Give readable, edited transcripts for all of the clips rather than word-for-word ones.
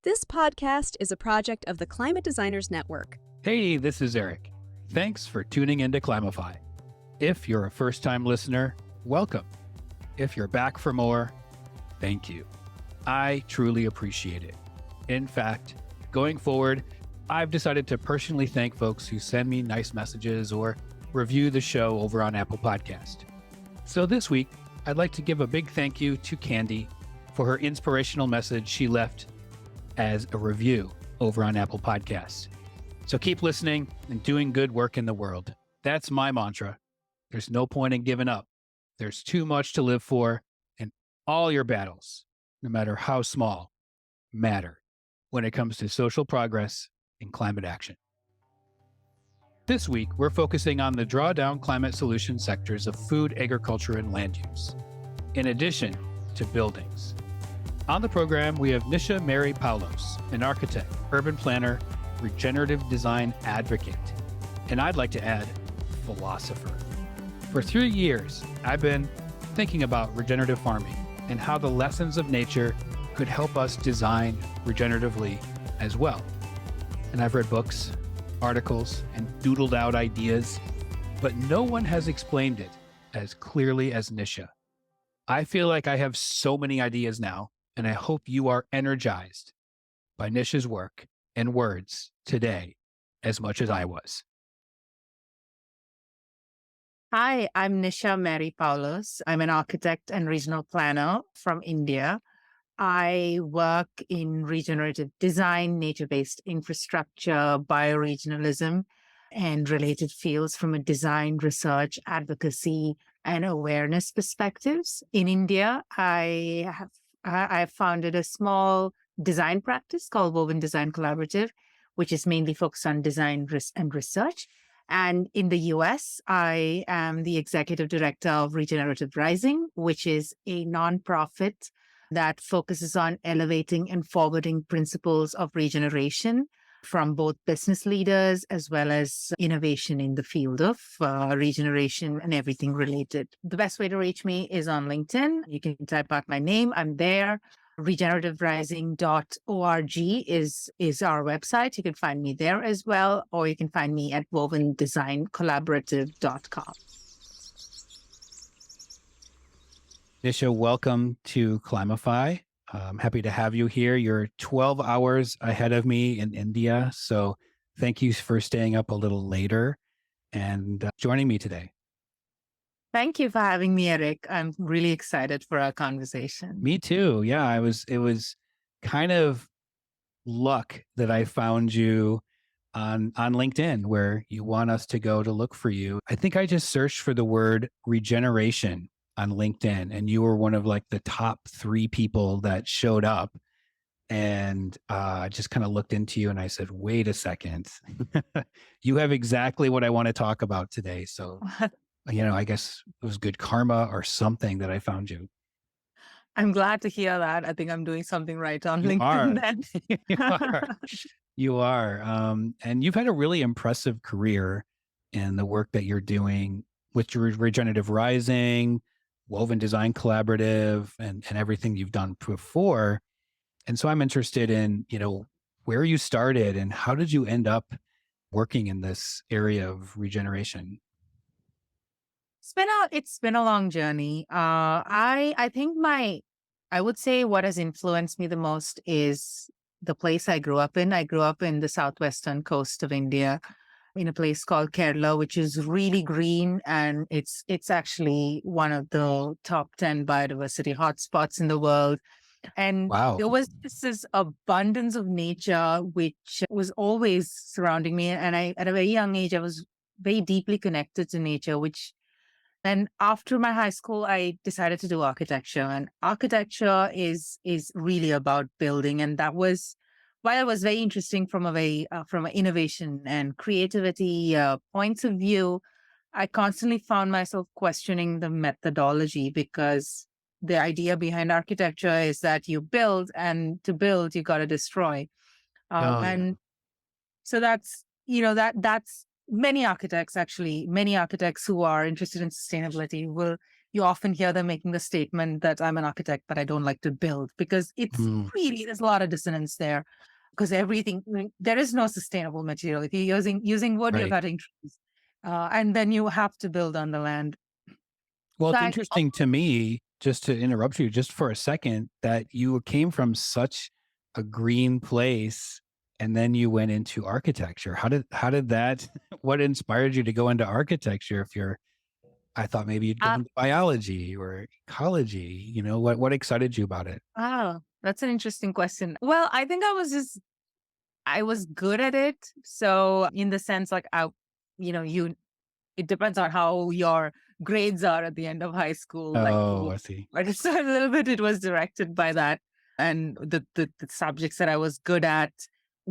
This podcast is a project of the Climate Designers Network. Hey, this is Eric. Thanks for tuning into Climify. If you're a first-time listener, welcome. If you're back for more, thank you. I truly appreciate it. In fact, going forward, I've decided to personally thank folks who send me nice messages or review the show over on Apple Podcast. So this week, I'd like to give a big thank you to Candy for her inspirational message she left as a review over on Apple Podcasts. So keep listening and doing good work in the world. That's my mantra. There's no point in giving up. There's too much to live for, and all your battles, no matter how small, matter when it comes to social progress and climate action. This week, we're focusing on the drawdown climate solution sectors of food, agriculture, and land use, in addition to buildings. On the program, we have Nisha Mary Paulos, an architect, urban planner, regenerative design advocate, and I'd like to add, philosopher. For 3 years, I've been thinking about regenerative farming and how the lessons of nature could help us design regeneratively as well. And I've read books, articles, and doodled out ideas, but no one has explained it as clearly as Nisha. I feel like I have so many ideas now, and I hope you are energized by Nisha's work and words today as much as I was. Hi, I'm Nisha Mary Paulos. I'm an architect and regional planner from India. I work in regenerative design, nature-based infrastructure, bioregionalism, and related fields from a design, research, advocacy, and awareness perspectives. In India, I founded a small design practice called Woven Design Collaborative, which is mainly focused on design and research. And in the US, I am the executive director of Regenerative Rising, which is a nonprofit that focuses on elevating and forwarding principles of regeneration from both business leaders as well as innovation in the field of regeneration and everything related. The best way to reach me is on LinkedIn. You can type out my name. I'm there. regenerativerising.org is our website. You can find me there as well, or you can find me at wovendesigncollaborative.com. Nisha, welcome to Climify. I'm happy to have you here. You're 12 hours ahead of me in India, so thank you for staying up a little later and joining me today. Thank you for having me, Eric. I'm really excited for our conversation. Me too. Yeah, it was kind of luck that I found you on LinkedIn, where you want us to go to look for you. I think I just searched for the word regeneration on LinkedIn, and you were one of like the top 3 people that showed up. And I just kind of looked into you and I said, wait a second, you have exactly what I want to talk about today. So, I guess it was good karma or something that I found you. I'm glad to hear that. I think I'm doing something right on LinkedIn then. You are. And you've had a really impressive career in the work that you're doing with your Regenerative Rising, Woven Design Collaborative, and everything you've done before. And so I'm interested in, where you started and how did you end up working in this area of regeneration? It's been a long journey. I think I would say what has influenced me the most is the place I grew up in. I grew up in the southwestern coast of India, in a place called Kerala, which is really green, and it's actually one of the top 10 biodiversity hotspots in the world. And Wow. There was just this abundance of nature which was always surrounding me. And at a very young age, I was very deeply connected to nature, and after my high school, I decided to do architecture. And architecture is really about building. And that was, while it was very interesting from an innovation and creativity points of view, I constantly found myself questioning the methodology, because the idea behind architecture is that you build, and to build, you got to destroy. And so that's many architects who are interested in sustainability will you often hear them making the statement that I'm an architect, but I don't like to build, because it's Mm, really, there's a lot of dissonance there, because everything, there is no sustainable material. If you're using wood, you're right. cutting trees. And then you have to build on the land. Well, So it's I, interesting to me, just to interrupt you just for a second, that you came from such a green place and then you went into architecture. How did that what inspired you to go into architecture if you're I thought maybe you'd go uh, into biology or ecology, what excited you about it? oh, that's an interesting question. Well, I think I was good at it. So in the sense, like it depends on how your grades are at the end of high school. Oh, I see. But so a little bit, it was directed by that. And the subjects that I was good at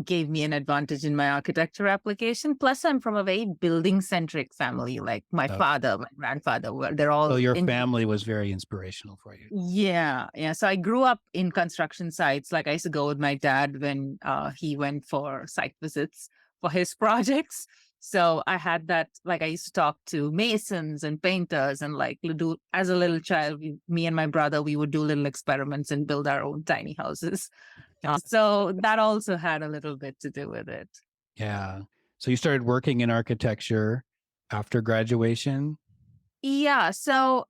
gave me an advantage in my architecture application. Plus, I'm from a very building centric family. Like my Okay. father, my grandfather, they're So all your in. family was very inspirational for you. Yeah, yeah. So I grew up in construction sites. Like I used to go with my dad when he went for site visits for his projects. So I had that. Like I used to talk to masons and painters, and like do as a little child, me and my brother, we would do little experiments and build our own tiny houses. So that also had a little bit to do with it. Yeah. So you started working in architecture after graduation? Yeah, so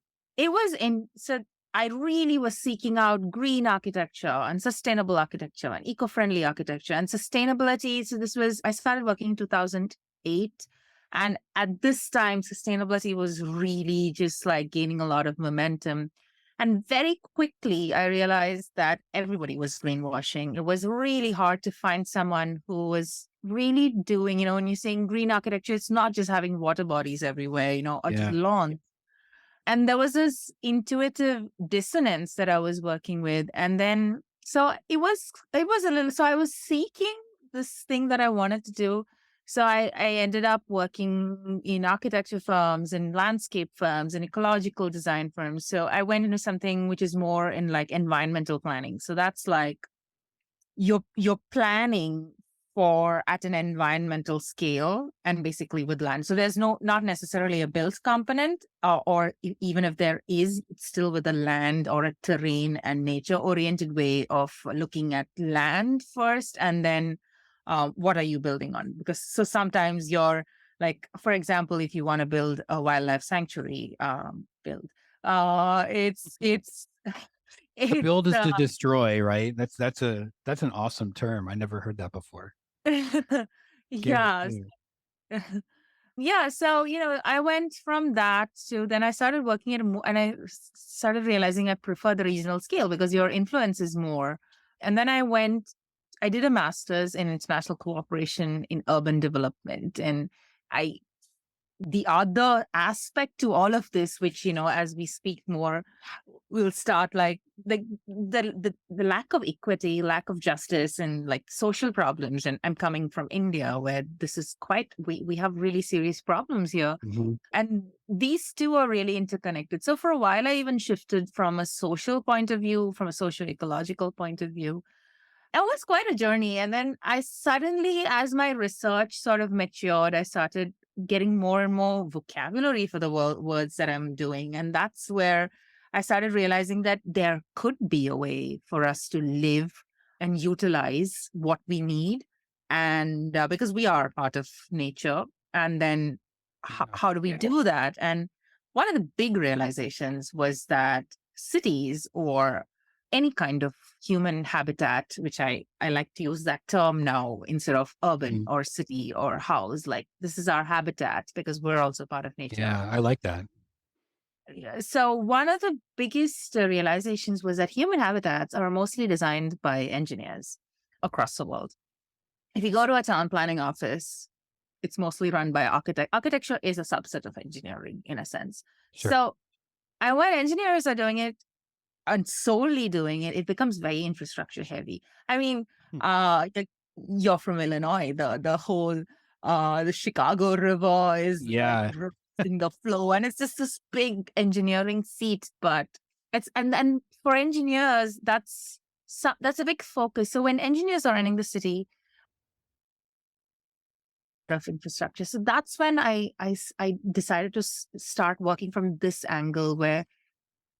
so I really was seeking out green architecture and sustainable architecture and eco-friendly architecture and sustainability. So I started working in 2008. And at this time, sustainability was really just like gaining a lot of momentum. And very quickly, I realized that everybody was greenwashing. It was really hard to find someone who was really doing, when you're saying green architecture, it's not just having water bodies everywhere, or just Yeah. lawns. And there was this intuitive dissonance that I was working with. And then, so it was a little, so I was seeking this thing that I wanted to do. So I ended up working in architecture firms and landscape firms and ecological design firms. So I went into something which is more in like environmental planning. So that's like you're planning for at an environmental scale and basically with land. So there's not necessarily a built component, even if there is, it's still with a land or a terrain and nature oriented way of looking at land first, and then what are you building on? Because so sometimes you're like, for example, if you want to build a wildlife sanctuary, it's To it's build is to destroy, right? That's an awesome term. I never heard that before. Yes. Yeah. Yeah. So, I went from that to then I started working and started realizing I prefer the regional scale because your influence is more. And then I did a master's in international cooperation in urban development. And I the other aspect to all of this, which, as we speak more, we'll start like the lack of equity, lack of justice, and like social problems. And I'm coming from India, where this is we have really serious problems here. Mhm. And these two are really interconnected. So for a while, I even shifted from a social point of view, from a social ecological point of view. It was quite a journey. And then I suddenly, as my research sort of matured, I started getting more and more vocabulary for the words that I'm doing. And that's where I started realizing that there could be a way for us to live and utilize what we need. And because we are part of nature. And then Yeah. how do we do that? And one of the big realizations was that cities or any kind of human habitat, which I like to use that term now instead of urban Mm. or city or house, like this is our habitat because we're also part of nature. Yeah, I like that. Yeah. So one of the biggest realizations was that human habitats are mostly designed by engineers across the world. If you go to a town planning office, it's mostly run by architect. Architecture is a subset of engineering in a sense. Sure. So, and when engineers are doing it, and solely doing it, it becomes very infrastructure heavy. I mean, Hmm. like you're from Illinois, the whole the Chicago River is like Yeah. in the flow, and it's just this big engineering feat. But it's and for engineers, that's a big focus. So when engineers are running the city of infrastructure, so that's when I decided to start working from this angle where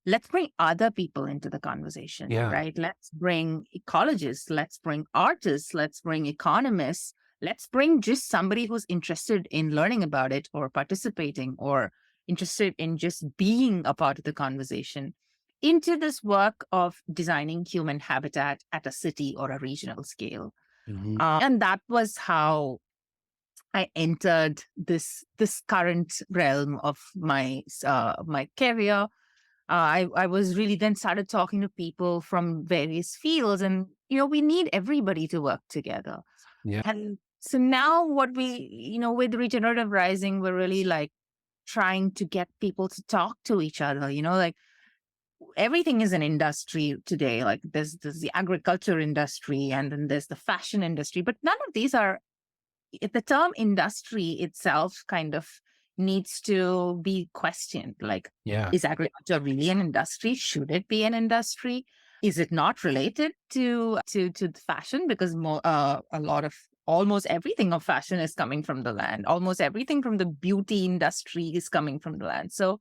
let's bring other people into the conversation, Yeah. right? Let's bring ecologists, let's bring artists, let's bring economists, let's bring just somebody who's interested in learning about it or participating or interested in just being a part of the conversation into this work of designing human habitat at a city or a regional scale. Mhm. And that was how I entered this current realm of my career. I was really then started talking to people from various fields, and we need everybody to work together. Yeah. And so now, what with regenerative rising, we're really like trying to get people to talk to each other. Like everything is an industry today. Like there's the agriculture industry, and then there's the fashion industry, but none of these are the term industry itself kind of needs to be questioned. Like, Yeah. is agriculture really an industry? Should it be an industry? Is it not related to the fashion? Because a lot of almost everything of fashion is coming from the land. Almost everything from the beauty industry is coming from the land. So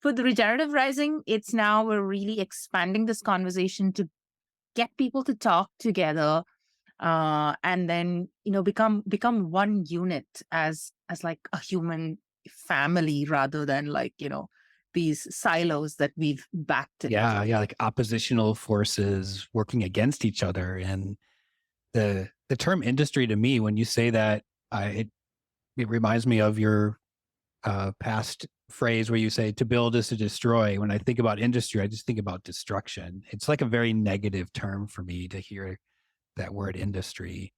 for the regenerative rising, it's now we're really expanding this conversation to get people to talk together, and then become one unit as like a human family rather than like these silos that we've backed Yeah. into. Yeah. Like oppositional forces working against each other. And the term industry to me, when you say that, it reminds me of your past phrase where you say to build is to destroy. When I think about industry, I just think about destruction. It's like a very negative term for me to hear that word industry.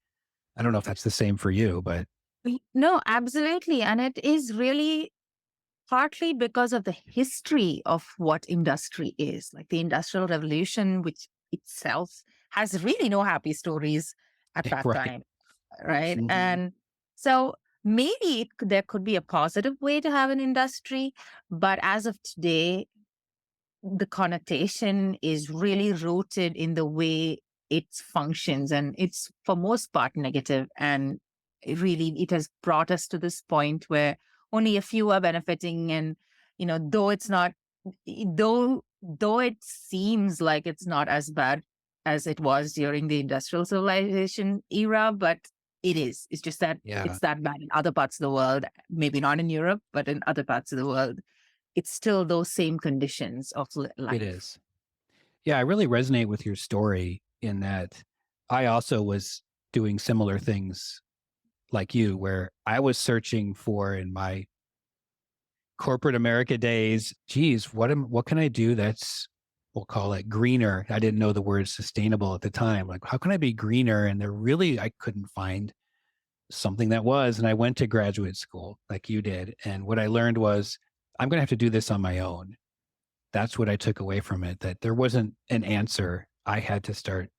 I don't know if that's the same for you, but No, absolutely, and it is really partly because of the history of what industry is. Like the industrial revolution, which itself has really no happy stories at that right. time, right? Mhm. And so maybe there could be a positive way to have an industry, but as of today, the connotation is really rooted in the way it functions, and it's for most part negative. And it has brought us to this point where only a few are benefiting, and though it's not, though it seems like it's not as bad as it was during the industrial civilization era, but it's just that Yeah, it's that bad in other parts of the world, maybe not in Europe, but in other parts of the world it's still those same conditions of it life. is. Yeah, I really resonate with your story in that I also was doing similar things like you, where I was searching for in my corporate America days, geez, what can I do that's, we'll call it greener. I didn't know the word sustainable at the time. Like, how can I be greener? And I couldn't find something that was. And I went to graduate school like you did. And what I learned was I'm going to have to do this on my own. That's what I took away from it, that there wasn't an answer. I had to start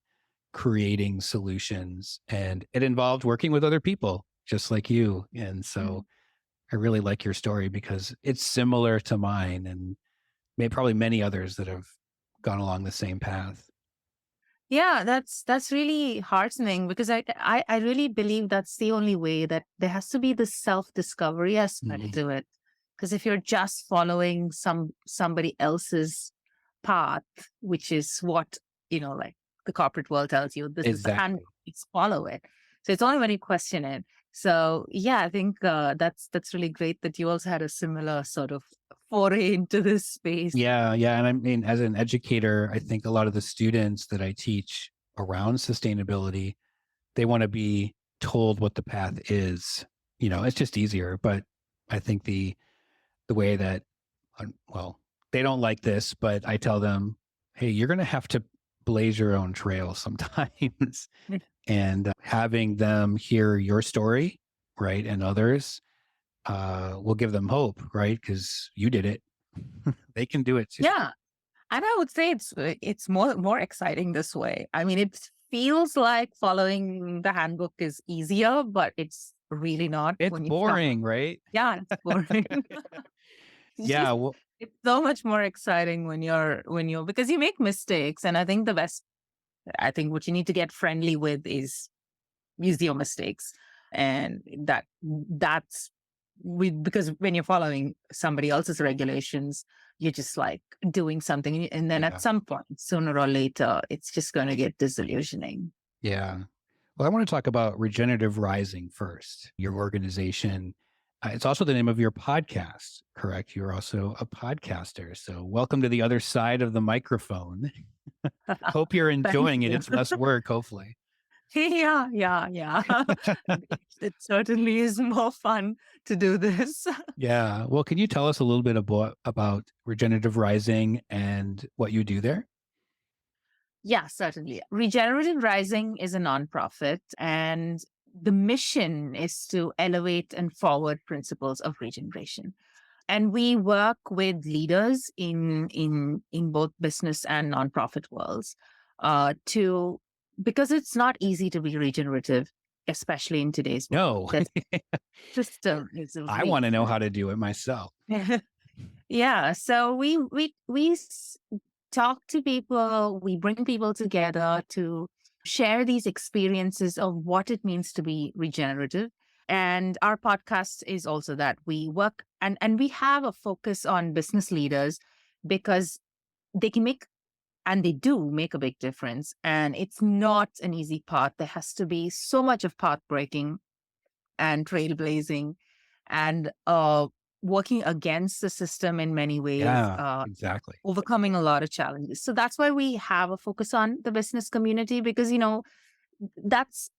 creating solutions, and it involved working with other people just like you. And so I really like your story because it's similar to mine and probably many others that have gone along the same path. Yeah, that's really heartening because I really believe that's the only way, that there has to be the self-discovery aspect Mhm. to it. Because if you're just following somebody else's path, which is what, like the corporate world tells you, this is the handbook, Exactly. it's follow it. So it's only when you question it. So yeah, I think that's really great that you also had a similar sort of foray into this space. Yeah, yeah. And I mean, as an educator, I think a lot of the students that I teach around sustainability, they want to be told what the path is. It's just easier. But I think the way that, well, they don't like this, but I tell them, hey, you're going to have to blaze your own trail sometimes. And having them hear your story, right, and others will give them hope, right? Because you did it. They can do it too. Yeah. And I would say it's more exciting this way. I mean, it feels like following the handbook is easier, but it's really not It's when you start. boring, right? Yeah, it's boring. It's Yeah. just Well, it's so much more exciting when you're because you make mistakes. And I think what you need to get friendly with is use your mistakes. And that's because when you're following somebody else's regulations, you're just like doing something. And then Yeah. at some point, sooner or later, it's just going to get disillusioning. Yeah. Well, I want to talk about Regenerative Rising first, your organization. It's also the name of your podcast, correct? You're also a podcaster. So, welcome to the other side of the microphone. Hope you're Thank enjoying it. you. It's less work, hopefully. Yeah. It certainly is more fun to do this. Yeah. Well, can you tell us a little bit about Regenerative Rising and what you do there? Yeah, certainly. Regenerative Rising is a nonprofit, and the mission is to elevate and forward principles of regeneration. And we work with leaders in both business and nonprofit worlds to because it's not easy to be regenerative, especially in today's world. No, The system is I really want to know how to do it myself. yeah. So we talk to people, we bring people together to share these experiences of what it means to be regenerative. And our podcast is also that we work and we have a focus on business leaders because they can make and they do make a big difference. And it's not an easy path. There has to be so much of path breaking and trailblazing and working against the system in many ways, Yeah, exactly. overcoming a lot of challenges. So that's why we have a focus on the business community because, that's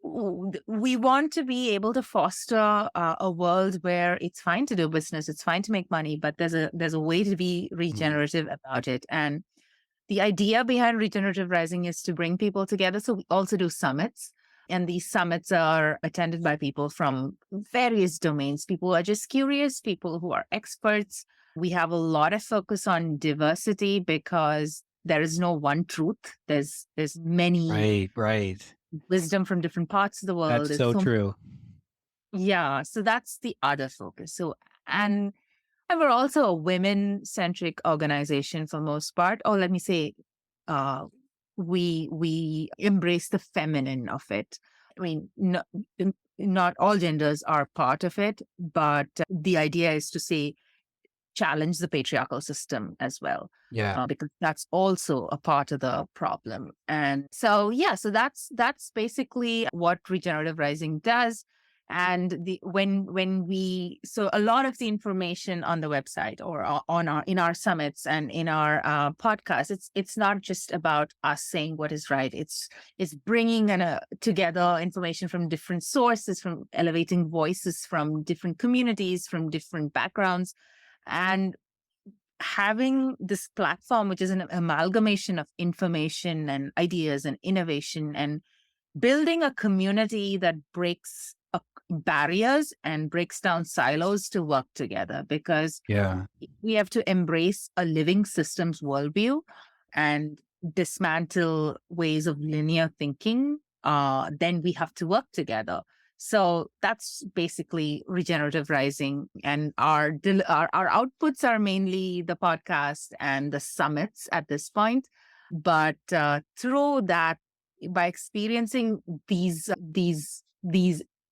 we want to be able to foster a world where it's fine to do business, it's fine to make money, but there's a way to be Mhm. regenerative about it. And the idea behind Regenerative Rising is to bring people together. So we also do summits. And these summits are attended by people from various domains, people who are just curious, people who are experts. We have a lot of focus on diversity because there is no one truth. There's many Right. wisdom from different parts of the world. That's so true. Yeah. So that's the other focus. And we're also a women-centric organization for most part. Or let me say, uh, we embrace the feminine of it. I mean, not all genders are part of it, but the idea is to say challenge the patriarchal system as well, Yeah. because that's also a part of the problem. And so, yeah, so that's basically what Regenerative Rising does. And the when we so a lot of the information on the website or on our in our summits and in our podcast, it's not just about us saying what is right. It's bringing together information from different sources, from elevating voices from different communities, from different backgrounds, and having this platform, which is an amalgamation of information and ideas and innovation, and building a community that breaks barriers and breaks down silos to work together, because Yeah. we have to embrace a living systems worldview and dismantle ways of linear thinking. Then we have to work together. So that's basically Regenerative Rising, and our outputs are mainly the podcast and the summits at this point. But through that, by experiencing these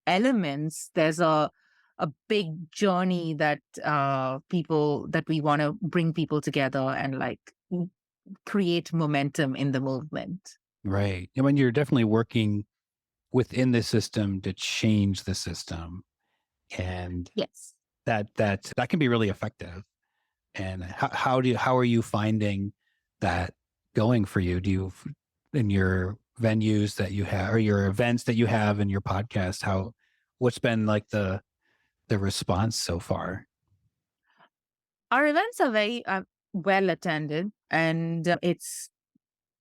elements, there's a big journey that we want to bring people together and like create momentum in the movement. Right. I mean, you're definitely working within the system to change the system, and Yes. that can be really effective. And how are you finding that going for you? Do you in your venues that you have or your events that you have in your podcast, what's been like the response so far? Our events are very well attended, and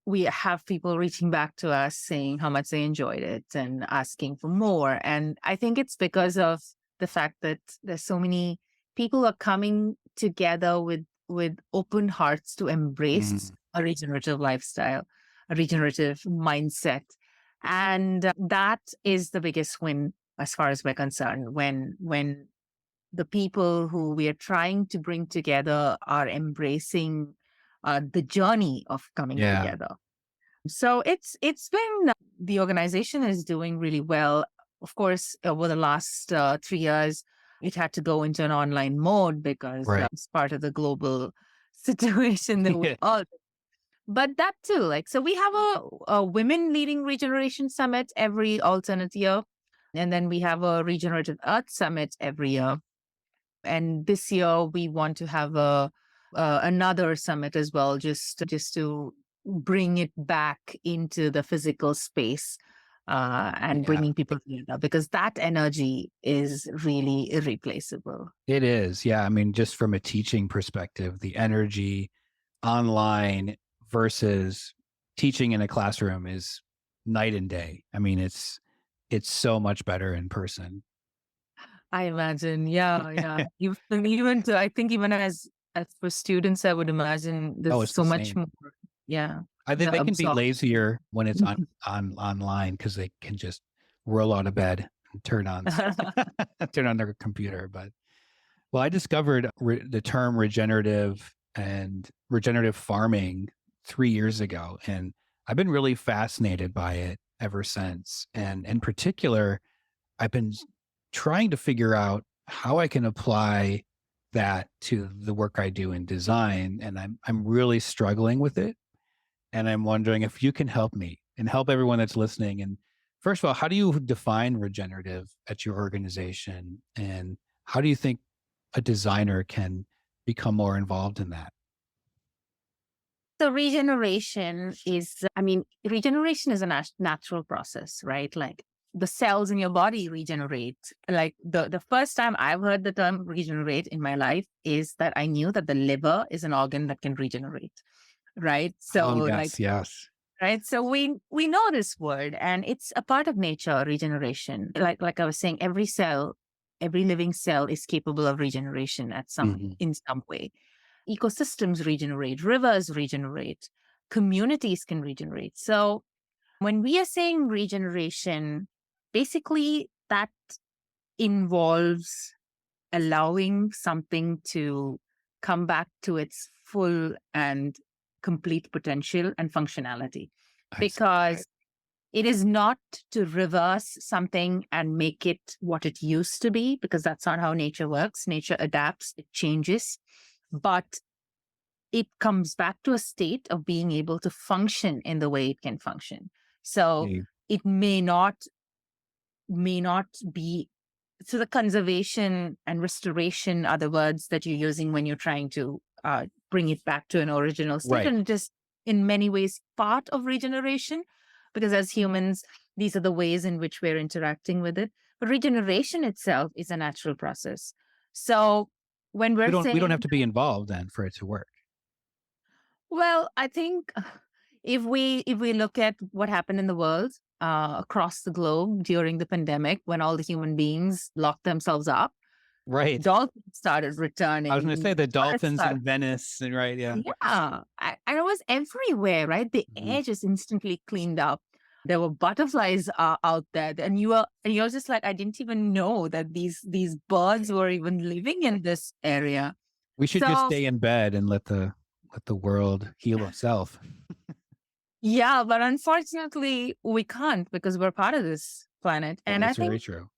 we have people reaching back to us saying how much they enjoyed it and asking for more. And I think it's because of the fact that there's so many people are coming together with open hearts to embrace Mm, a regenerative lifestyle, a regenerative mindset. And that is the biggest win as far as we're concerned, when the people who we are trying to bring together are embracing the journey of coming yeah. together. So it's been the organization is doing really well. Of course, over the last 3 years, it had to go into an online mode because Right. it's part of the global situation that we Yeah. all. But that too, like, so we have a women leading regeneration summit every alternate year. And then we have a regenerative earth summit every year. And this year we want to have another summit as well, just to bring it back into the physical space, and Yeah, bringing people together, because that energy is really irreplaceable. it is. Yeah. I mean, just from a teaching perspective, the energy online versus teaching in a classroom is night and day. I mean, it's so much better in person. I imagine, yeah, yeah. Even to, I think even as for students, I would imagine Oh, there's it's the so much same. more. Yeah, I think the they can be absorb. lazier when it's on online because they can just roll out of bed and turn on their computer. But well, I discovered the term regenerative and regenerative farming 3 years ago, and I've been really fascinated by it ever since. And in particular, I've been trying to figure out how I can apply that to the work I do in design, and I'm really struggling with it. And I'm wondering if you can help me and help everyone that's listening. And first of all, how do you define regenerative at your organization? And how do you think a designer can become more involved in that? So regeneration is a natural process, right? Like the cells in your body regenerate. Like the first time I've heard the term regenerate in my life is that I knew that the liver is an organ that can regenerate, right? So Oh, like, yes, yes. right. So we know this word, and it's a part of nature, regeneration. Like I was saying, every living cell is capable of regeneration Mhm. in some way. Ecosystems regenerate, rivers regenerate, communities can regenerate. So when we are saying regeneration, basically that involves allowing something to come back to its full and complete potential and functionality. I see. Because it is not to reverse something and make it what it used to be, because that's not how nature works. Nature adapts, it changes, but it comes back to a state of being able to function in the way it can function. So Okay. it may not be. So the conservation and restoration are the words that you're using when you're trying to bring it back to an original state. Right. And it is in many ways part of regeneration, because as humans, these are the ways in which we're interacting with it. But regeneration itself is a natural process. So when We we're don't have saying, to be involved then for it to work. well, I think if we look at what happened in the world across the globe during the pandemic, when all the human beings locked themselves up, Right. dolphins started I was going to returning. say the Birds dolphins started, in Venice, and right, yeah. yeah, and it was everywhere, right? The Mhm. air just instantly cleaned up. There were butterflies out there, and you're just like, I didn't even know that these birds were even living in this area. We should just So stay in bed and let the world heal itself. yeah, but unfortunately, we can't, because we're part of this planet. That And I is very think true.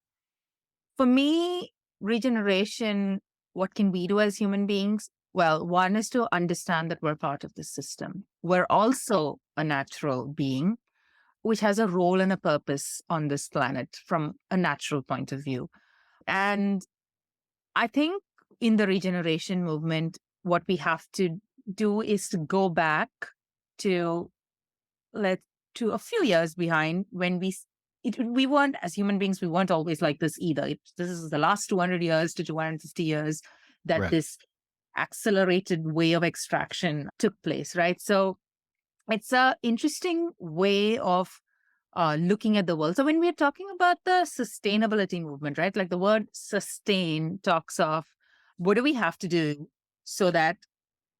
for me, regeneration, what can we do as human beings? Well, one is to understand that we're part of the system. We're also a natural being, which has a role and a purpose on this planet from a natural point of view. And I think in the regeneration movement, what we have to do is to go back to let to a few years behind, when we weren't, as human beings, we weren't always like this either. This is the last 200 years to 250 years that Right. this accelerated way of extraction took place, right? So it's a interesting way of looking at the world. So when we're talking about the sustainability movement, right, like the word sustain talks of what do we have to do so that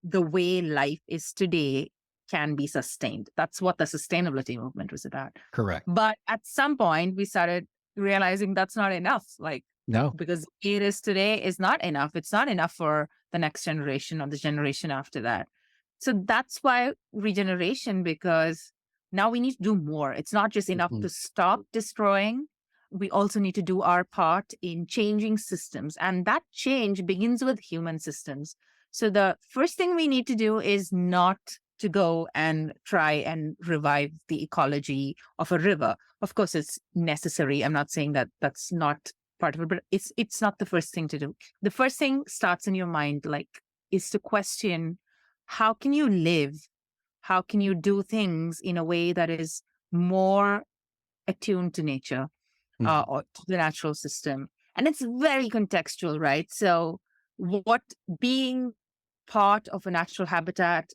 the way life is today can be sustained. That's what the sustainability movement was about. Correct. But at some point, we started realizing that's not enough. Like, No. because it is today is not enough. It's not enough for the next generation or the generation after that. So that's why regeneration, because now we need to do more. It's not just enough Mhm. to stop destroying. We also need to do our part in changing systems. And that change begins with human systems. So the first thing we need to do is not to go and try and revive the ecology of a river. Of course, it's necessary. I'm not saying that that's not part of it, but it's not the first thing to do. The first thing starts in your mind, like, is to question, how can you live? How can you do things in a way that is more attuned to nature Mhm. or to the natural system? And it's very contextual, right? So what being part of a natural habitat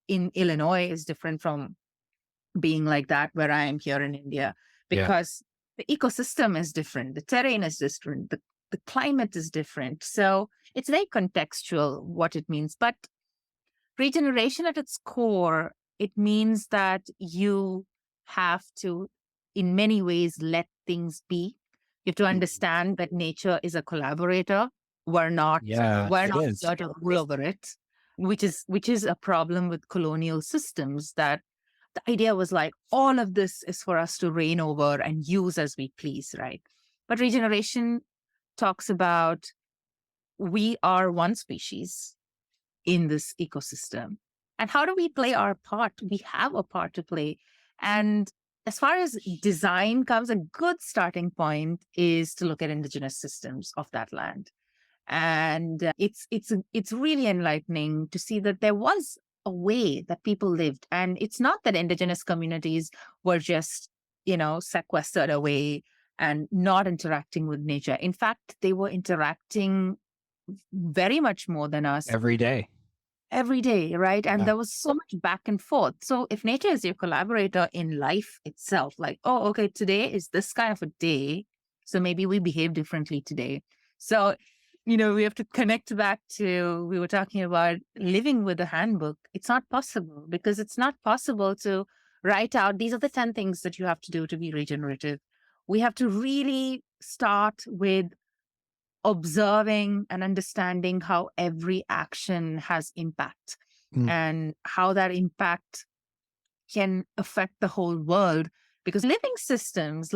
in Illinois is different from being like that where I am here in India, Yeah. because the ecosystem is different, the terrain is different, the climate is different. So it's very contextual what it means. But regeneration at its core, it means that you have to, in many ways, let things be. You have to Mhm. understand that nature is a collaborator. We're not Yeah, we're it not is. here to rule over it, which is a problem with colonial systems, that the idea was like, all of this is for us to reign over and use as we please, right? But regeneration talks about, we are one species in this ecosystem. And how do we play our part? We have a part to play. And as far as design comes, a good starting point is to look at indigenous systems of that land. And it's really enlightening to see that there was a way that people lived. And it's not that indigenous communities were just, sequestered away and not interacting with nature. In fact, they were interacting very much more than us Every day. every day, right? And Yeah. there was so much back and forth. So if nature is your collaborator in life itself, like, oh, okay, today is this kind of a day, so maybe we behave differently today. So, we have to connect back to, we were talking about living with a handbook. It's not possible, because it's not possible to write out, these are the 10 things that you have to do to be regenerative. We have to really start with observing and understanding how every action has impact, Mm. and how that impact can affect the whole world. Because living systems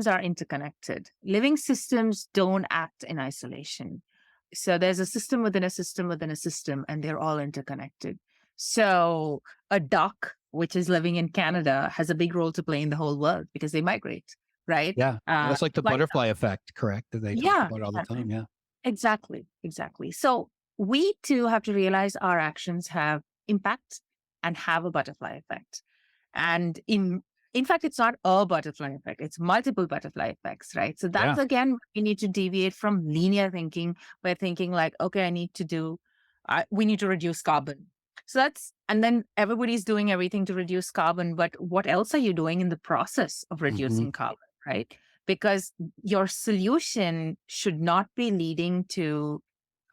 are interconnected. Living systems don't act in isolation. So there's a system within a system within a system, and they're all interconnected. So a duck, which is living in Canada, has a big role to play in the whole world, because they migrate, right? Yeah. That's like the Like, butterfly effect, correct? That they talk yeah, about all the time. Yeah. exactly, exactly. So we too have to realize our actions have impact and have a butterfly effect. And in fact, it's not a butterfly effect, it's multiple butterfly effects, right? So that's Yeah. again, we need to deviate from linear thinking, where thinking like, okay, we need to reduce carbon. So and then everybody's doing everything to reduce carbon, but what else are you doing in the process of Mhm. reducing carbon, right? Because your solution should not be leading to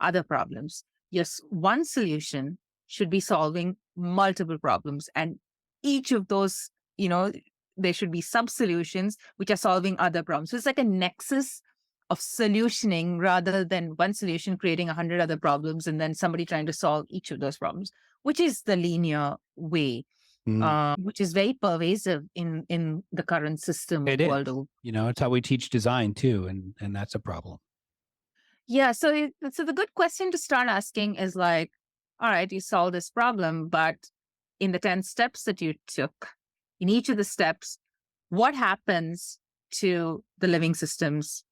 other problems. Yes, one solution should be solving multiple problems. And each of those, there should be sub solutions which are solving other problems. So it's like a nexus of solutioning, rather than one solution creating 100 other problems and then somebody trying to solve each of those problems, which is the linear way, Mm. which is very pervasive in the current system It is. world over. It's how we teach design too, and that's a problem. Yeah. So the good question to start asking is like, all right, you solved this problem, but in the 10 steps that you took, in each of the steps, what happens to the living systems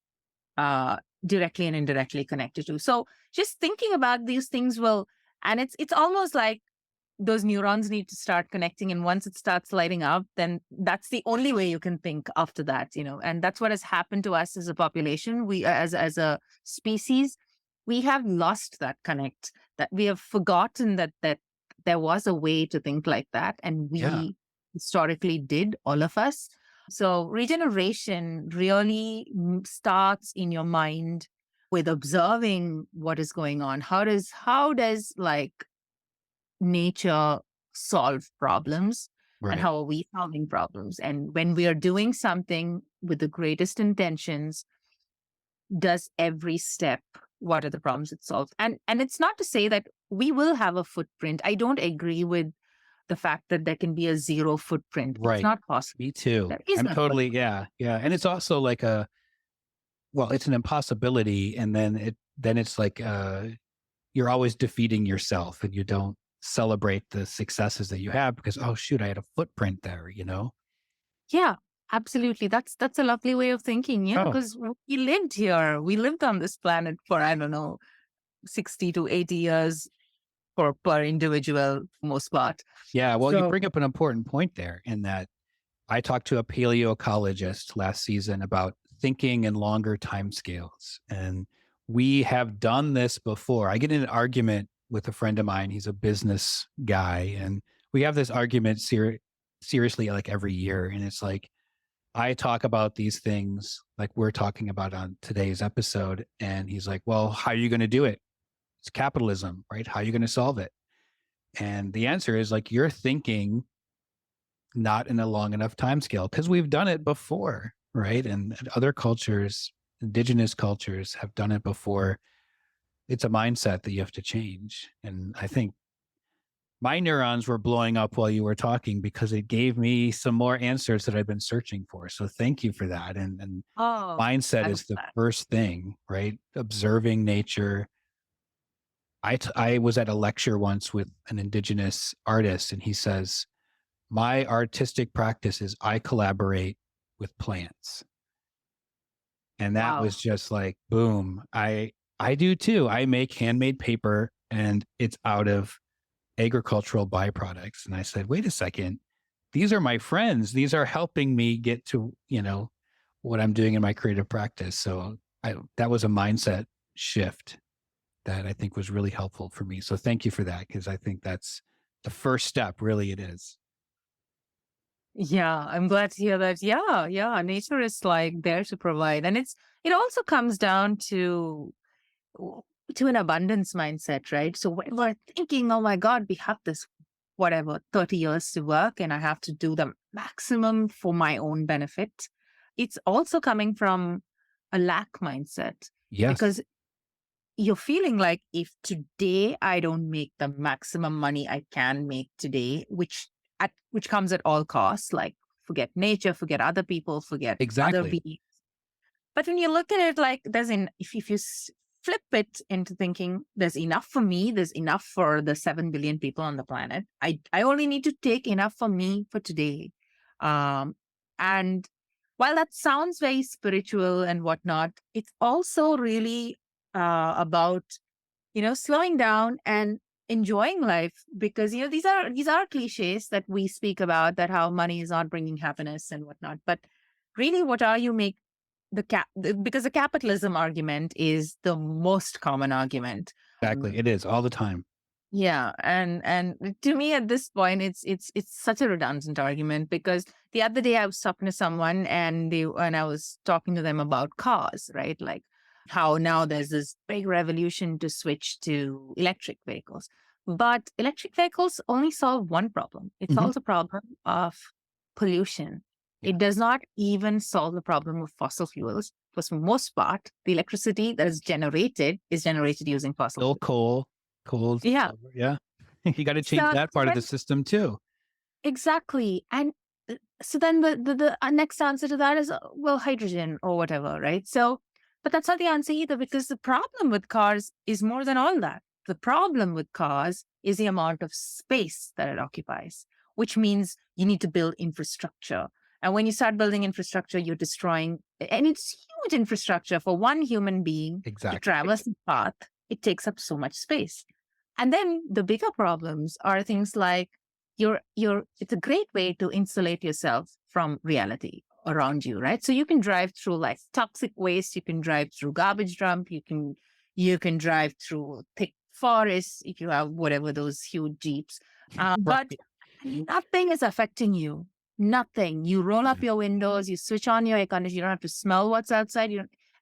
directly and indirectly connected to? So just thinking about these things and it's almost like those neurons need to start connecting. And once it starts lighting up, then that's the only way you can think after that, and that's what has happened to us as a population. We, as a species, we have lost that connect, that we have forgotten that there was a way to think like that. And Yeah. we historically did, all of us. So regeneration really starts in your mind with observing what is going on. How does like nature solve problems, and Right. how are we solving problems? And when we are doing something with the greatest intentions, does every step, what are the problems it solves? And it's not to say that we will have a footprint. I don't agree with the fact that there can be a zero footprint. It's Right. not possible. Me too. There is I'm no totally, footprint. yeah. Yeah. And it's also like it's an impossibility. And then it's like, you're always defeating yourself and you don't celebrate the successes that you have because, oh, shoot, I had a footprint there, you know? Yeah, absolutely. That's a lovely way of thinking. Yeah, Oh, because we lived here. We lived on this planet for, I don't know, 60 to 80 years per individual, most part. yeah. Well, you So, bring up an important point there in that I talked to a paleoecologist last season about thinking in longer timescales. And we have done this before. I get in an argument with a friend of mine. He's a business guy. And we have this argument seriously like every year. And it's like, I talk about these things like we're talking about on today's episode. And he's like, well, how are you going to do it? It's capitalism, right? How are you going to solve it? And the answer is like, you're thinking not in a long enough time scale because we've done it before, right? And other cultures, indigenous cultures have done it before. It's a mindset that you have to change. And I think my neurons were blowing up while you were talking because it gave me some more answers that I've been searching for. So thank you for that. And oh, mindset I love is the that. first thing, right? Observing nature. I was at a lecture once with an indigenous artist, and he says, my artistic practice is I collaborate with plants. And that Wow. was just like, boom. I do too. I make handmade paper and it's out of agricultural byproducts. And I said, wait a second. These are my friends. These are helping me get to, what I'm doing in my creative practice. So that was a mindset shift that I think was really helpful for me. So thank you for that, because I think that's the first step. Really, it is. Yeah, I'm glad to hear that. Yeah, yeah. Nature is like there to provide. And it also comes down to an abundance mindset, right? So when we're thinking, oh my God, we have this whatever 30 years to work and I have to do the maximum for my own benefit. It's also coming from a lack mindset Yes, because you're feeling like if today I don't make the maximum money I can make today, which comes at all costs, like forget nature, forget other people, forget other exactly. beings. But when you look at it like if you flip it into thinking there's enough for me, there's enough for the 7 billion people on the planet. I only need to take enough for me for today. And while that sounds very spiritual and whatnot, it's also really about, slowing down and enjoying life because, these are cliches that we speak about that how money is not bringing happiness and whatnot. But really, what are you make because the capitalism argument is the most common argument. Exactly. It is all the time. Yeah, and to me at this point, it's such a redundant argument because the other day I was talking to someone and I was talking to them about cars, right? Like how now there's this big revolution to switch to electric vehicles, but electric vehicles only solve one problem. It Mhm. solves a problem of pollution. Yeah. It does not even solve the problem of fossil fuels. For the most part, the electricity that is generated using fossil Still fuels. coal, Yeah. silver. Yeah. You got to change So that part of when the system too. exactly, and so then the next answer to that is well, hydrogen or whatever, right? So, but that's not the answer either because the problem with cars is more than all that. The problem with cars is the amount of space that it occupies, which means you need to build infrastructure. And when you start building infrastructure, you're destroying, and it's huge infrastructure for one human being to Exactly. traverse the path. It takes up so much space. And then the bigger problems are things like it's a great way to insulate yourself from reality around you, right? So you can drive through like toxic waste, you can drive through garbage dump, you can drive through thick forests if you have whatever those huge jeeps. But Right. nothing is affecting you. Nothing. You roll up your windows, you switch on your air conditioner, you don't have to smell what's outside.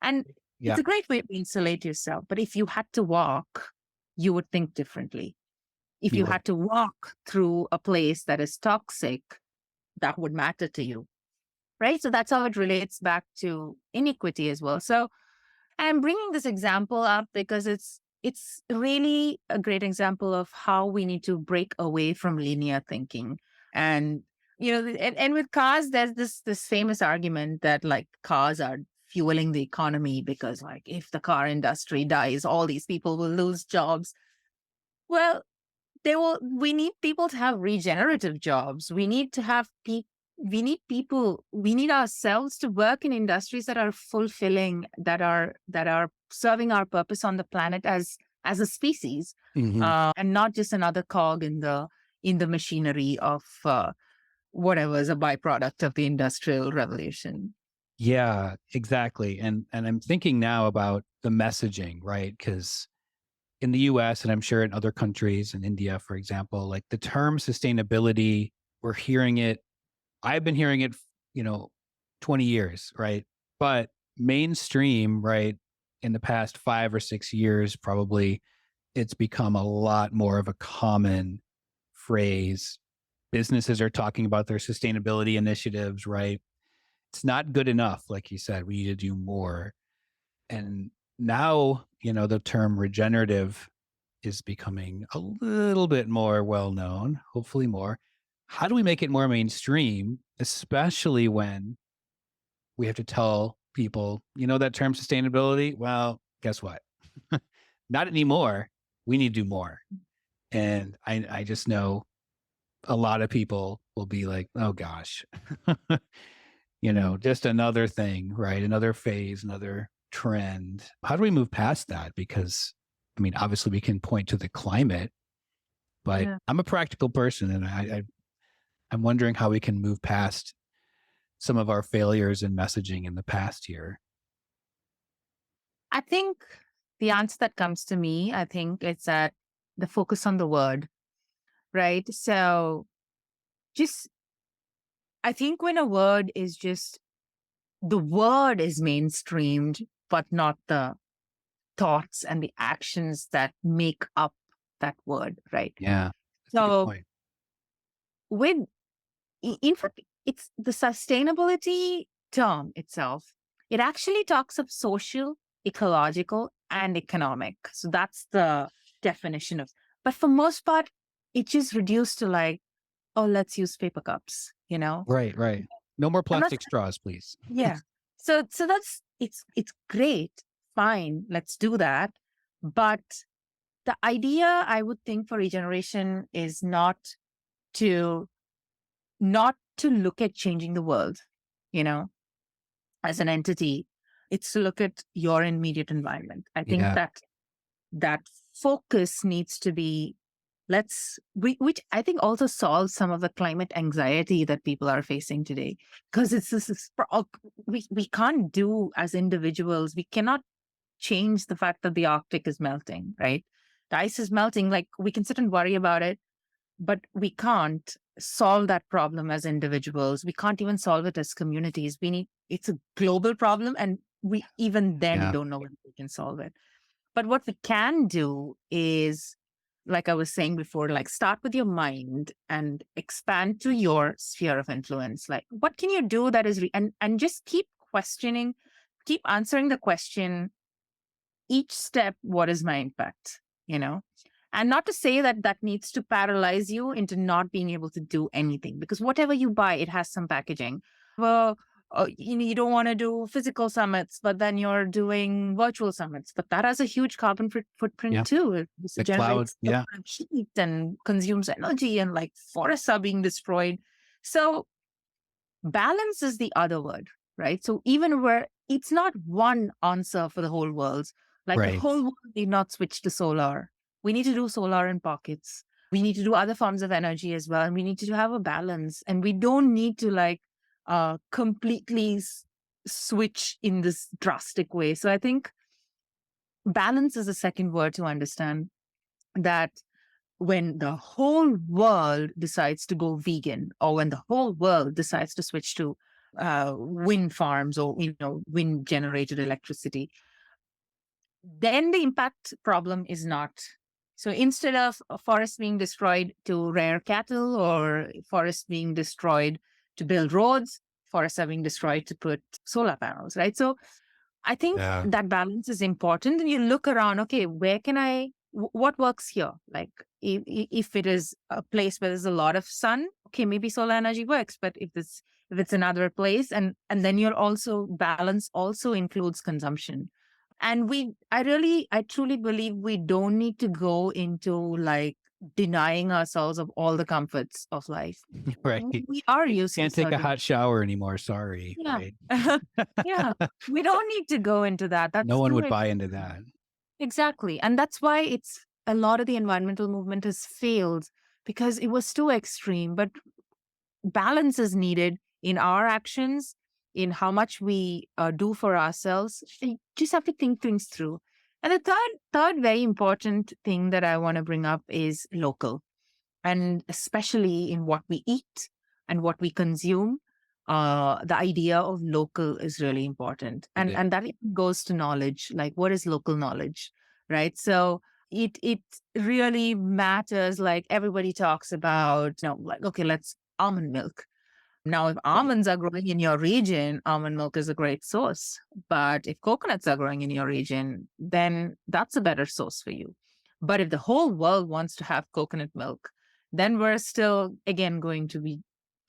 And it's Yeah. a great way to insulate yourself. But if you had to walk, you would think differently. If You you would. had to walk through a place that is toxic, that would matter to you, right? So that's how it relates back to inequity as well. So I'm bringing this example up because it's really a great example of how we need to break away from linear thinking. And and with cars, there's this famous argument that like cars are fueling the economy because like if the car industry dies, all these people will lose jobs. Well, we need people to have regenerative jobs. We need to have we need ourselves to work in industries that are fulfilling, that are serving our purpose on the planet as a species, Hmm. and not just another cog in the machinery of whatever is a byproduct of the industrial revolution. Yeah, exactly. And I'm thinking now about the messaging, right? Because in the US and I'm sure in other countries, in India, for example, like the term sustainability, we're hearing it. I've been hearing it, you know, 20 years, right? But mainstream, right, in the past 5 or 6 years, probably it's become a lot more of a common phrase. Businesses are talking about their sustainability initiatives, right? It's not good enough. Like you said, we need to do more. And now, the term regenerative is becoming a little bit more well known, hopefully more. How do we make it more mainstream, especially when we have to tell people, that term sustainability? Well, guess what? Not anymore. We need to do more. And I just know a lot of people will be like, oh gosh, just another thing, right? Another phase, another trend. How do we move past that? Because, I mean, obviously we can point to the climate, but Yeah. I'm a practical person and I'm wondering how we can move past some of our failures in messaging in the past year. I think the answer that comes to me, I think it's that the focus on the word, right? So just, I think when a word is just, the word is mainstreamed, but not the thoughts and the actions that make up that word, right? Yeah, that's a good So point. with, in fact, it's the sustainability term itself. It actually talks of social, ecological, and economic. So that's the definition of, but for most part, it's just reduced to like, oh, let's use paper cups, you know? Right, right. No more I'm not, plastic straws, please. yeah. So that's, it's great. Fine. Let's do that. But the idea I would think for regeneration is to, not to look at changing the world, you know, as an entity. It's to look at your immediate environment. I think Yeah, that focus needs to be, which I think also solves some of the climate anxiety that people are facing today. Because it's we can't do as individuals, we cannot change the fact that the Arctic is melting, right? The ice is melting. Like we can sit and worry about it, but we can't solve that problem as individuals. We can't even solve it as communities. It's a global problem, and we even then yeah, don't know when we can solve it. But what we can do is, like I was saying before, like start with your mind and expand to your sphere of influence. Like, what can you do that is, and just keep questioning, keep answering the question each step, what is my impact, you know? And not to say that that needs to paralyze you into not being able to do anything, because whatever you buy, it has some packaging. Well, you don't want to do physical summits, but then you're doing virtual summits. But that has a huge carbon footprint yeah. too. It The cloud, generates a lot yeah, of heat and consumes energy, and like forests are being destroyed. So balance is the other word, right? So even where it's not one answer for the whole world, like the right. whole world need not switch to solar. We need to do solar in pockets. We need to do other forms of energy as well. And we need to have a balance. And we don't need to like completely switch in this drastic way. So I think balance is the second word to understand, that when the whole world decides to go vegan, or when the whole world decides to switch to wind farms, or wind generated electricity, then the impact problem is not. So instead of a forest being destroyed to rear cattle, or forests being destroyed to build roads, forests are being destroyed to put solar panels, right? So I think Yeah, that balance is important. And you look around, okay, what works here? Like if it is a place where there's a lot of sun, okay, maybe solar energy works. But if if it's another place, and then your also balance also includes consumption. And I truly believe we don't need to go into like denying ourselves of all the comforts of life. Right. We are used to Can't take a certain. hot shower anymore. Sorry. Yeah. Right. Yeah. We don't need to go into that. No That's one too would buy into that. exactly. And that's why it's a lot of the environmental movement has failed because it was too extreme. But balance is needed in our actions, in how much we do for ourselves. You just have to think things through. And the third very important thing that I want to bring up is local, and especially in what we eat and what we consume. The idea of local is really important, It and is. that even goes to knowledge. Like, what is local knowledge, right? So it really matters. Like everybody talks about, like, okay, let's almond milk. Now, if almonds are growing in your region, almond milk is a great source. But if coconuts are growing in your region, then that's a better source for you. But if the whole world wants to have coconut milk, then we're still, again, going to be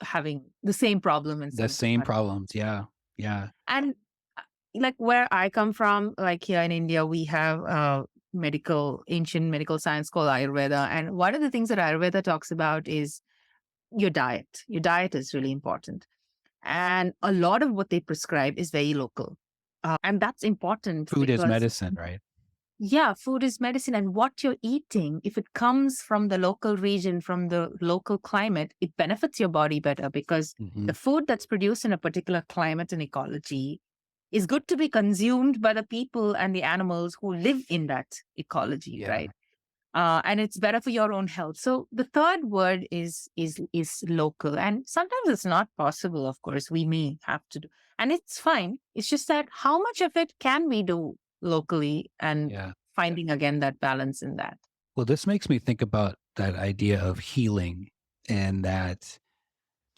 having the same problem in The some same countries. problems. Yeah. Yeah. And like where I come from, like here in India, we have ancient medical science called Ayurveda. And one of the things that Ayurveda talks about is your diet. Your diet is really important. And a lot of what they prescribe is very local. And that's important Food is because, medicine, right? yeah, food is medicine. And what you're eating, if it comes from the local region, from the local climate, it benefits your body better because Hmm. the food that's produced in a particular climate and ecology is good to be consumed by the people and the animals who live in that ecology, Yeah. right? And it's better for your own health. So the third word is local, and sometimes it's not possible. Of course, we may have to do, and it's fine. It's just that how much of it can we do locally, and Yeah. finding again that balance in that. Well, this makes me think about that idea of healing and that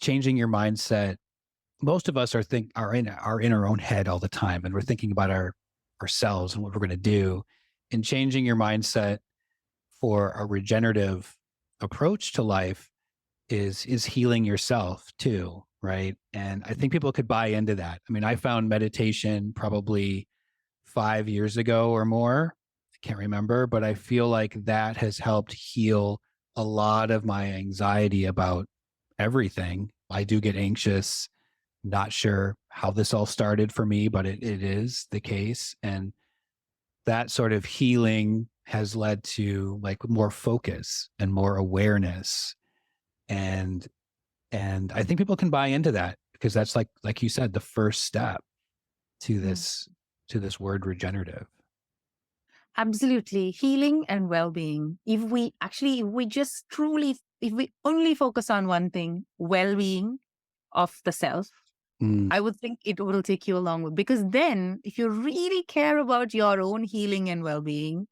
changing your mindset. Most of us are in our own head all the time, and we're thinking about ourselves and what we're going to do. And changing your mindset for a regenerative approach to life is healing yourself too, right? And I think people could buy into that. I mean, I found meditation probably 5 years ago or more. I can't remember, but I feel like that has helped heal a lot of my anxiety about everything. I do get anxious, not sure how this all started for me, but it is the case. And that sort of healing has led to like more focus and more awareness. And I think people can buy into that because that's like you said, the first step to Mm. this word regenerative. Absolutely. Healing and well-being. If we only focus on one thing, well-being of the self, Mm, I would think it will take you a long way, because then if you really care about your own healing and well-being,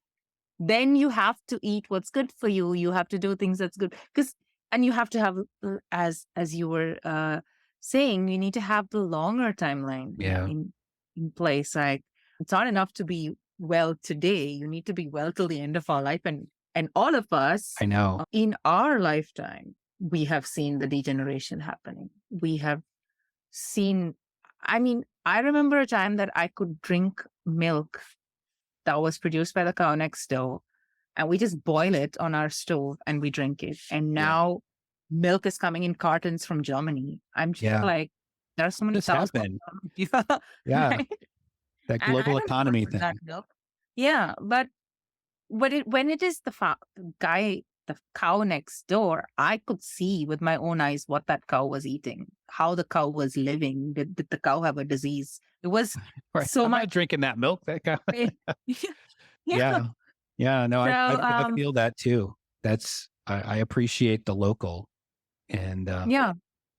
then you have to eat what's good for you. You have to do things that's good, and you have to have, as you were saying, you need to have the longer timeline yeah, in place. Like, it's not enough to be well today. You need to be well till the end of our life, and all of us I know. in our lifetime, we have seen the degeneration happening. We have seen. I mean, I remember a time that I could drink milk that was produced by the cow next door, and we just boil it on our stove and we drink it. And Yeah. now milk is coming in cartons from Germany. I'm just Yeah. like, there are so many This cows. happened. Yeah, Yeah. right. That And I global don't know economy what that thing. milk. Yeah, but when it is the cow next door, I could see with my own eyes what that cow was eating, how the cow was living. Did the cow have a disease? It was Right. so I'm much. not drinking that milk. That guy. Yeah. Yeah. Yeah. No, So I feel that too. I appreciate the local, and yeah.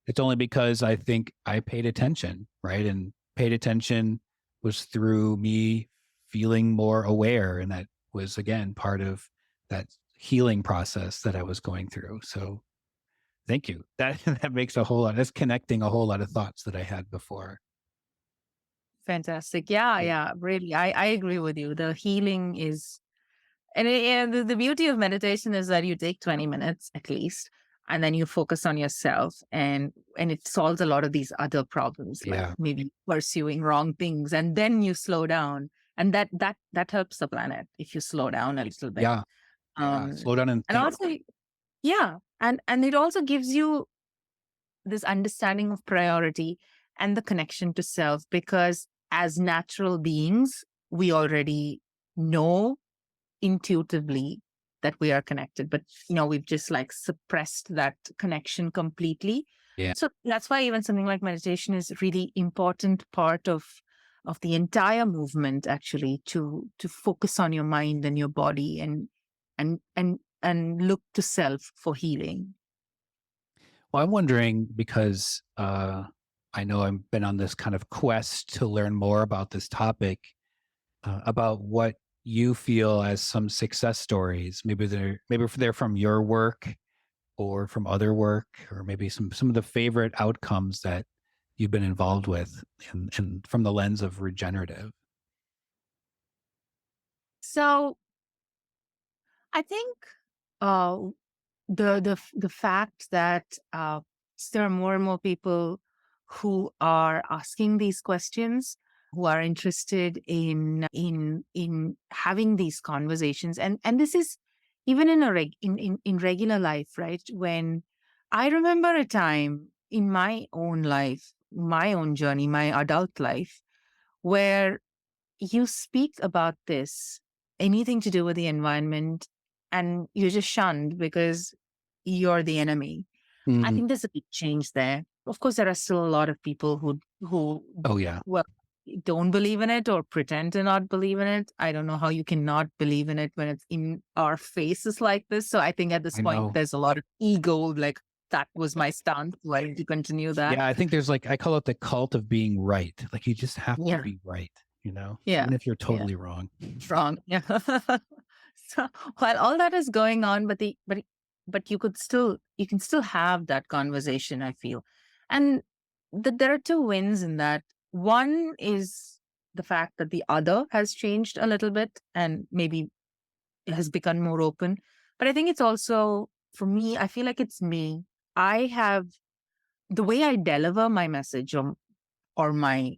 it's only because I think I paid attention, right? And paid attention was through me feeling more aware. And that was, again, part of that healing process that I was going through. So thank you. That makes that's connecting a whole lot of thoughts that I had before. Fantastic. Yeah, Yeah. yeah, really. I agree with you. The healing is, and the beauty of meditation is that you take 20 minutes at least. and then you focus on yourself, and it solves a lot of these other problems, like Yeah. maybe pursuing wrong things, and then you slow down, and that helps the planet if you slow down a little bit. Yeah. Yeah. um Slow down and and think. also, yeah, and it also gives you this understanding of priority and the connection to self, because as natural beings, we already know intuitively that we are connected, but we've just like suppressed that connection completely. Yeah. So that's why even something like meditation is a really important part of the entire movement, actually, to focus on your mind and your body, and look to self for healing. Well, I'm wondering because I know I've been on this kind of quest to learn more about this topic, about what you feel as some success stories. Maybe they're from your work or from other work, or maybe some of the favorite outcomes that you've been involved with, and from the lens of regenerative. So I think uh, the fact that there are more and more people who are asking these questions, who are interested in having these conversations, and this is even in in regular life, right? When I remember a time in my own life, my own journey, my adult life, where you speak about this, anything to do with the environment, and you're just shunned because you're the enemy. I Mhm. think there's a big change there. Of course, there are still a lot of people who Oh yeah, well, don't believe in it or pretend to not believe in it. I don't know how you cannot believe in it when it's in our faces like this. So I think at this I point, know. there's a lot of ego, like, that was my stance. Why did you continue that? Yeah, I think there's like, I call it the cult of being right. Like you just have to Yeah. be right, Yeah. even if you're Yeah. totally wrong. Wrong. Yeah. So while all that is going on, but you can still have that conversation, I feel. And there are two wins in that. One is the fact that the other has changed a little bit and maybe has become more open. But I think it's also, for me, I feel like it's me. I have the way I deliver my message, or my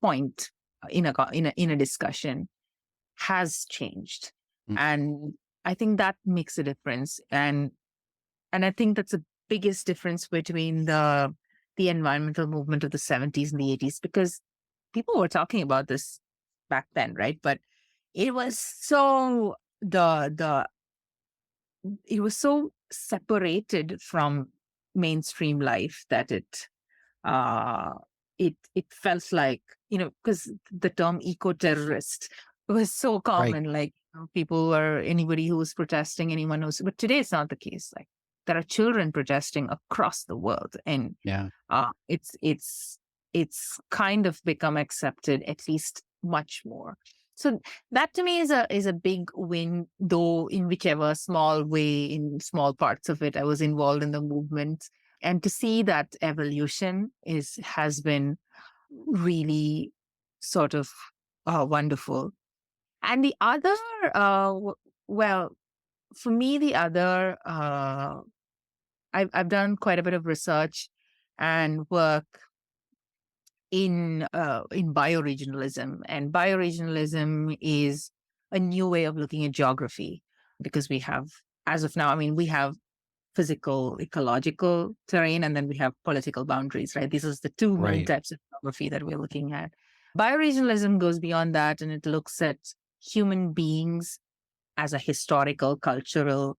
point in a discussion has changed. Mm. And I think that makes a difference. And I think that's the biggest difference between the environmental movement of the 70s and the 80s, because people were talking about this back then, right? But it was so the it was so separated from mainstream life that uh it felt like, because the term eco-terrorist was so Right. common, like, people, or anybody who was protesting, anyone who's, but today it's not the case. Like, there are children protesting across the world, and Yeah. it's kind of become accepted, at least much more. So that to me is a big win, though in whichever small way, in small parts of it, I was involved in the movement. And to see that evolution has been really sort of wonderful. And the other, well, for me, the other, I've done quite a bit of research and work in bioregionalism, and bioregionalism is a new way of looking at geography, because we have, as of now, I mean, we have physical, ecological terrain, and then we have political boundaries, right? These are the two main Right. types of geography that we're looking at. Bioregionalism goes beyond that, and it looks at human beings as a historical, cultural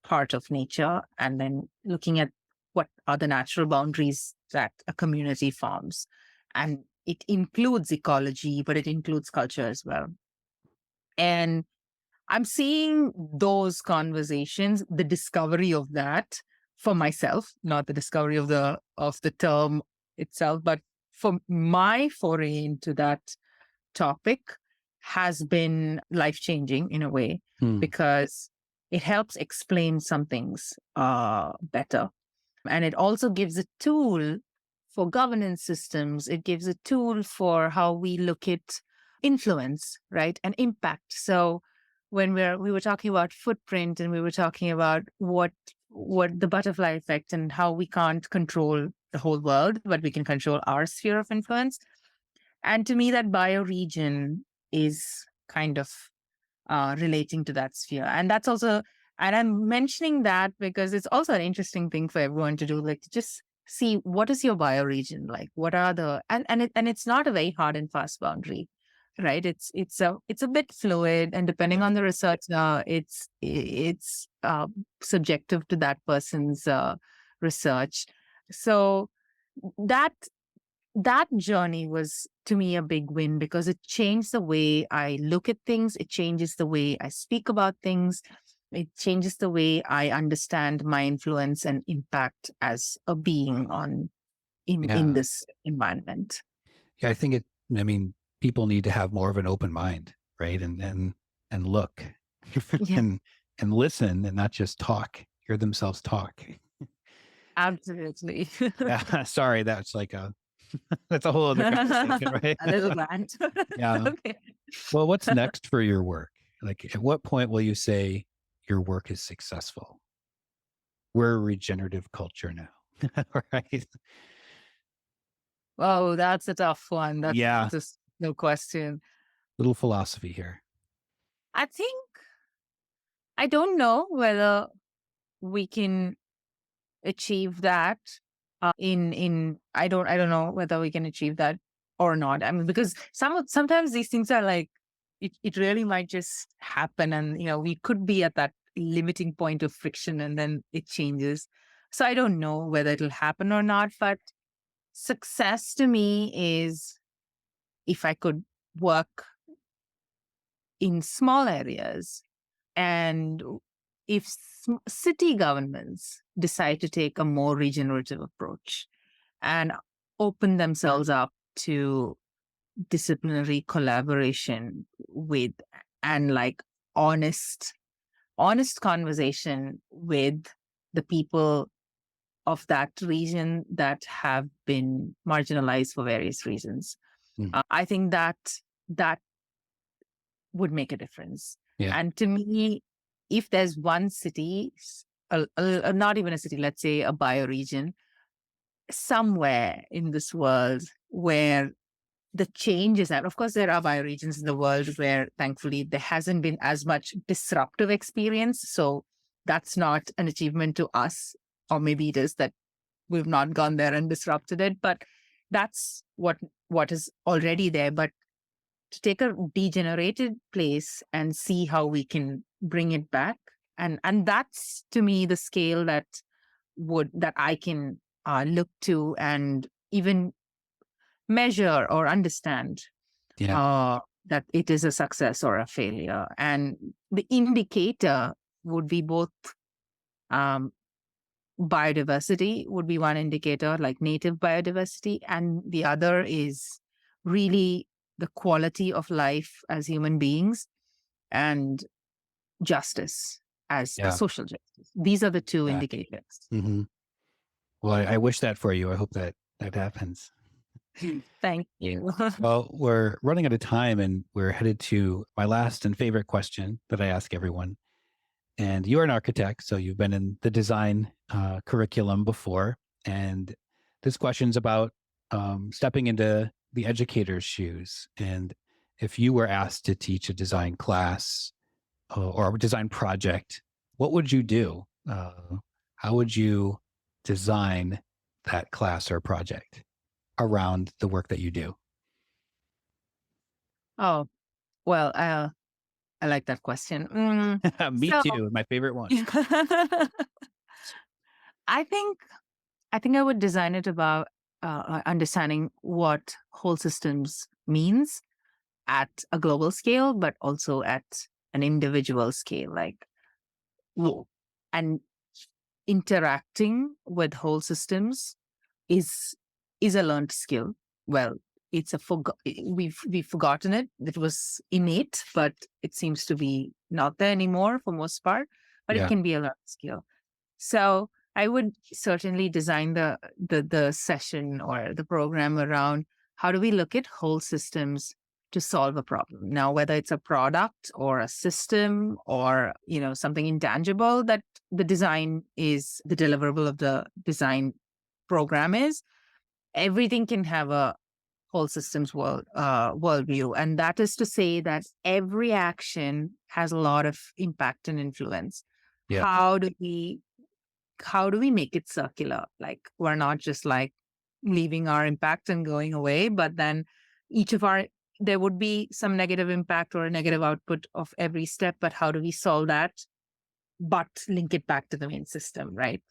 part of nature, and then looking at what are the natural boundaries that a community forms. And it includes ecology, but it includes culture as well. And I'm seeing those conversations, the discovery of that for myself, not the discovery of the term itself, but for my foray into that topic has been life changing in a way, Hmm. because it helps explain some things better. And it also gives a tool for governance systems. It gives a tool for how we look at influence, right? And impact. So when we were talking about footprint, and we were talking about what what the butterfly effect and how we can't control the whole world, but we can control our sphere of influence. And to me, that bioregion is kind of relating to that sphere. And that's also, and I'm mentioning that because it's also an interesting thing for everyone to do, like to just see what is your bioregion like? What are the, and it's not a very hard and fast boundary, right? It's a bit fluid, and depending on the research, it's subjective to that person's research. So that that journey was to me a big win because it changed the way I look at things. It changes the way I speak about things. It changes the way I understand my influence and impact as a being in Yeah. this environment. Yeah. I think I mean, people need to have more of an open mind, right? And look Yeah, and, and listen and not just talk, hear themselves talk. absolutely. Yeah. Sorry. That's like that's a whole other conversation, right? A little rant. Yeah. Okay. Well, what's next for your work? Like, at what point will you say your work is successful? We're a regenerative culture now, right? Oh, that's a tough one. That's Yeah. just no question. Little philosophy here. I think I don't know whether we can achieve that in I don't know whether we can achieve that or not. I mean, because sometimes these things are like it really might just happen, and we could be at that limiting point of friction and then it changes. So I don't know whether it'll happen or not, but success to me is if I could work in small areas, and if city governments decide to take a more regenerative approach and open themselves up to disciplinary collaboration with, and like honest conversation with the people of that region that have been marginalized for various reasons. Mm. I think that would make a difference. Yeah. And to me, if there's one city, not even a city, let's say a bioregion, somewhere in this world where the changes are, of course, there are bioregions in the world where thankfully there hasn't been as much disruptive experience. So that's not an achievement to us, or maybe it is that we've not gone there and disrupted it, but that's what is already there. But to take a degenerated place and see how we can bring it back, and that's to me the scale that I can look to and even measure or understand Yeah. that it is a success or a failure. And the indicator would be both um, biodiversity would be one indicator, like native biodiversity, and the other is really the quality of life as human beings and justice as Yeah. social justice. These are the two Exactly. indicators. Hmm. Well, I wish that for you. I hope that happens. Thank you. Well, we're running out of time and we're headed to my last and favorite question that I ask everyone. And you're an architect, so you've been in the design curriculum before. And this question's about stepping into the educator's shoes. And if you were asked to teach a design class or a design project, what would you do? How would you design that class or project around the work that you do? Oh, well, I like that question. Me So too. My favorite one. I think I would design it about understanding what whole systems means at a global scale, but also at an individual scale, like and interacting with whole systems is a learned skill. Well, it's we've forgotten it. It was innate, but it seems to be not there anymore for most part. But it Yeah. can be a learned skill. So I would certainly design the session or the program around how do we look at whole systems to solve a problem. Now, whether it's a product or a system or, something intangible that the design is the deliverable of the design program is, everything can have a whole systems worldview. And that is to say that every action has a lot of impact and influence. Yeah. How do we make it circular? Like, we're not just like leaving our impact and going away, but then there would be some negative impact or a negative output of every step, but how do we solve that, but link it back to the main system, right?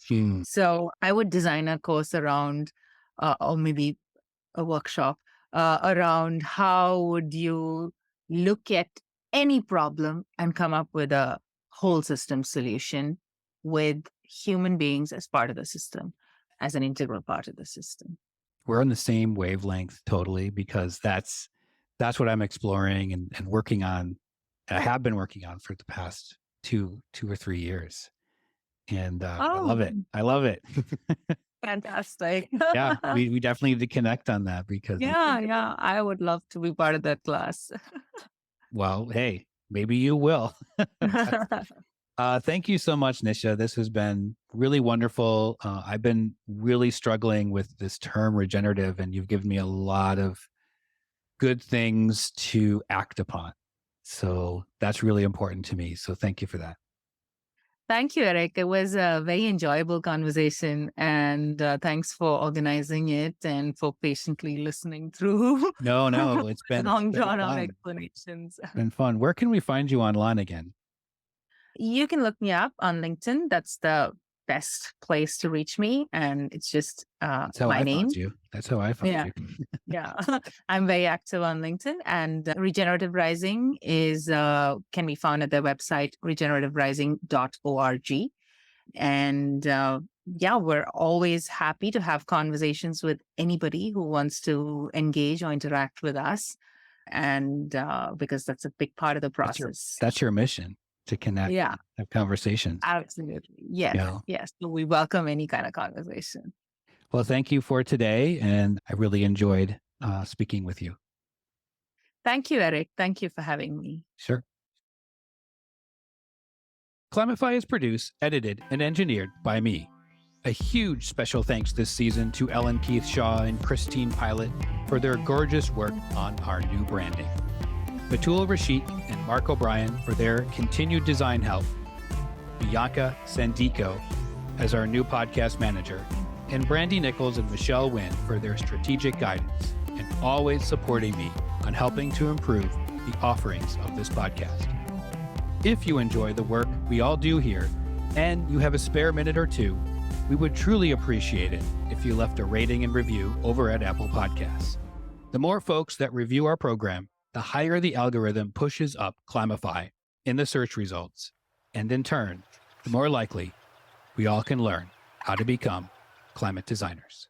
So I would design a course around, or maybe a workshop around how would you look at any problem and come up with a whole system solution with human beings as part of the system, as an integral part of the system. We're on the same wavelength totally, because that's what I'm exploring and working on. I have been working on for the past two or 3 years. And I love it. I love it. Fantastic. Yeah, we definitely need to connect on that because yeah, I would love to be part of that class. Well, hey, maybe you will. Thank you so much, Nisha. This has been really wonderful. I've been really struggling with this term regenerative, and you've given me a lot of good things to act upon. So that's really important to me. So thank you for that. Thank you, Eric. It was a very enjoyable conversation, and thanks for organizing it and for patiently listening through. No, it's been long drawn out fun. explanations. It's been fun. Where can we find you online again? You can look me up on LinkedIn. That's the best place to reach me, and it's just That's how my I name. found you. That's how I found you. Yeah, I'm very active on LinkedIn, and Regenerative Rising can be found at their website, regenerativerising.org. And we're always happy to have conversations with anybody who wants to engage or interact with us, and because that's a big part of the process. That's your mission, to connect, have conversations. Absolutely. Yes. Yes. So we welcome any kind of conversation. Well, thank you for today. And I really enjoyed speaking with you. Thank you, Eric. Thank you for having me. Sure. Climify is produced, edited, and engineered by me. A huge special thanks this season to Ellen Keith Shaw and Christine Pilot for their gorgeous work on our new branding. Batul Rashik and Mark O'Brien for their continued design help. Bianca Sandico as our new podcast manager, and Brandy Nichols and Michelle Wynn for their strategic guidance and always supporting me on helping to improve the offerings of this podcast. If you enjoy the work we all do here and you have a spare minute or two, we would truly appreciate it if you left a rating and review over at Apple Podcasts. The more folks that review our program, the higher the algorithm pushes up Climify in the search results. And in turn, the more likely we all can learn how to become climate designers.